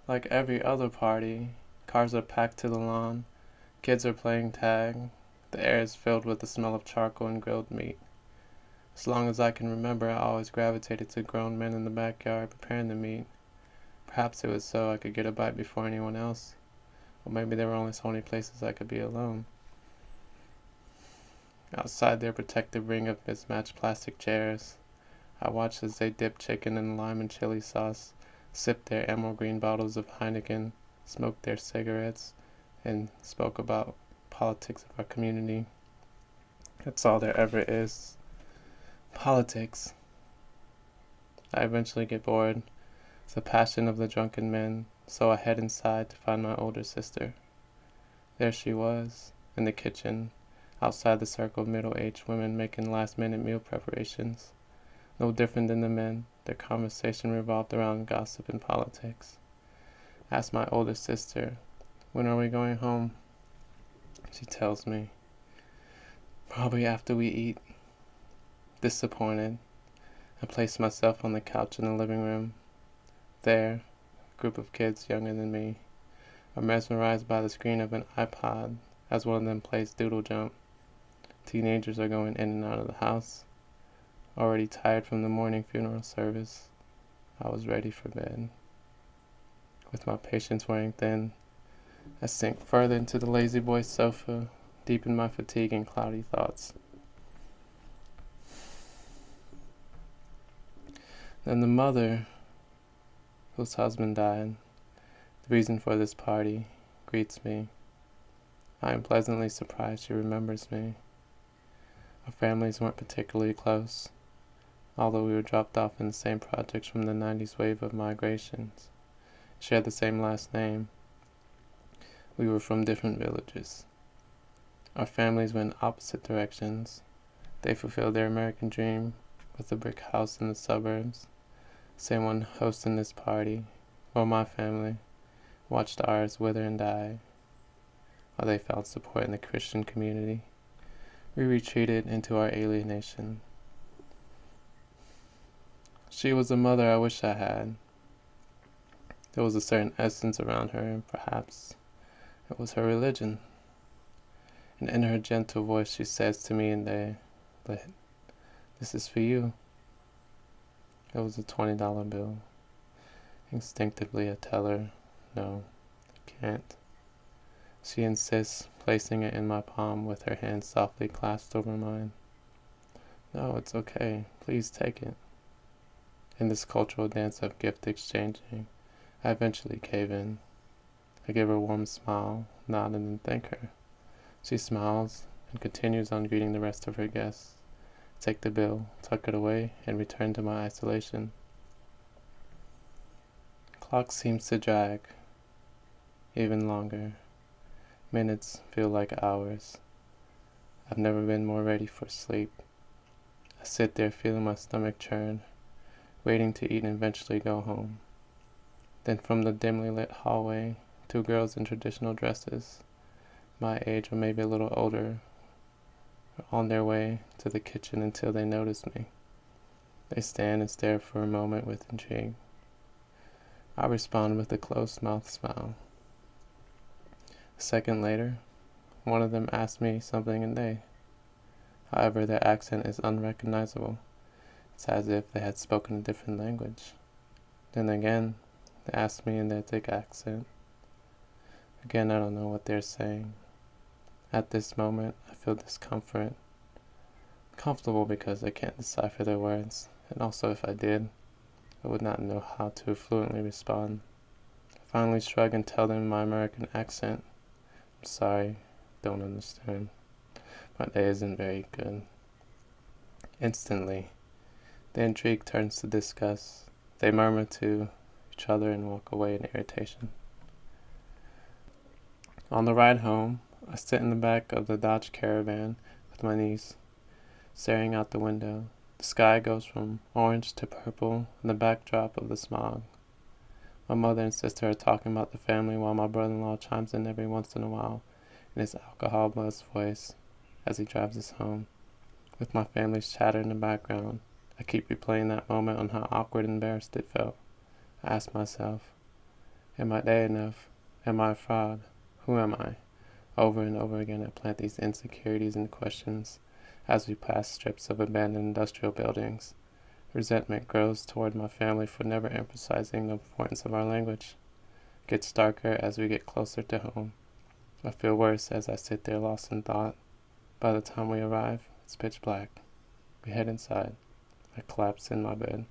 Like every other party, cars are packed to the lawn, kids are playing tag, the air is filled with the smell of charcoal and grilled meat. As long as I can remember, I always gravitated to grown men in the backyard preparing the meat. Perhaps it was so I could get a bite before anyone else, or maybe there were only so many places I could be alone. Outside their protective ring of mismatched plastic chairs, I watched as they dipped chicken in lime and chili sauce, sipped their emerald green bottles of Heineken, smoked their cigarettes, and spoke about politics of our community. That's all there ever is. Politics. I eventually get bored. It's the passion of the drunken men, so I head inside to find my older sister. There she was, in the kitchen, outside the circle of middle-aged women making last-minute meal preparations. No different than the men, their conversation revolved around gossip and politics. I asked my older sister, "When are we going home?" She tells me, "Probably after we eat." Disappointed, I placed myself on the couch in the living room. There, a group of kids younger than me are mesmerized by the screen of an iPod as one of them plays Doodle Jump. Teenagers are going in and out of the house. Already tired from the morning funeral service, I was ready for bed. With my patience wearing thin, I sink further into the lazy boy sofa, deep in my fatigue and cloudy thoughts. Then the mother, whose husband died, the reason for this party, greets me. I am pleasantly surprised she remembers me. Our families weren't particularly close, although we were dropped off in the same projects from the 90s wave of migrations. Shared the same last name. We were from different villages. Our families went opposite directions. They fulfilled their American dream with a brick house in the suburbs, same one hosting this party, while my family watched ours wither and die. While they found support in the Christian community, we retreated into our alienation. She was a mother I wish I had. There was a certain essence around her, and perhaps it was her religion. And in her gentle voice she says to me in there, "This is for you." It was a $20 bill. Instinctively I tell her, "No, I can't." She insists, placing it in my palm with her hand softly clasped over mine. "No, it's okay. Please take it." In this cultural dance of gift exchanging, I eventually cave in. I give her a warm smile, nod, and then thank her. She smiles and continues on greeting the rest of her guests. Take the bill, tuck it away, and return to my isolation. Clock seems to drag even longer. Minutes feel like hours. I've never been more ready for sleep. I sit there feeling my stomach churn, waiting to eat and eventually go home. Then from the dimly lit hallway, two girls in traditional dresses, my age or maybe a little older, are on their way to the kitchen until they notice me. They stand and stare for a moment with intrigue. I respond with a closed-mouthed smile. A second later, one of them asks me something in they. However, their accent is unrecognizable. It's as if they had spoken a different language. Then again, they ask me in their thick accent. Again, I don't know what they're saying. At this moment, I feel discomfort. Comfortable because I can't decipher their words, and also if I did, I would not know how to fluently respond. I finally shrug and tell them in my American accent, "I'm sorry, don't understand. My day isn't very good." Instantly, the intrigue turns to disgust. They murmur to each other and walk away in irritation. On the ride home, I sit in the back of the Dodge Caravan with my niece, staring out the window. The sky goes from orange to purple in the backdrop of the smog. My mother and sister are talking about the family while my brother-in-law chimes in every once in a while in his alcohol-buzzed voice as he drives us home. With my family's chatter in the background, I keep replaying that moment on how awkward and embarrassed it felt. I ask myself, Am I Ede Enough? Am I a fraud? Who am I? Over and over again I plant these insecurities and questions as we pass strips of abandoned industrial buildings. Resentment grows toward my family for never emphasizing the importance of our language. It gets darker as we get closer to home. I feel worse as I sit there lost in thought. By the time we arrive, it's pitch black. We head inside. I collapse in my bed.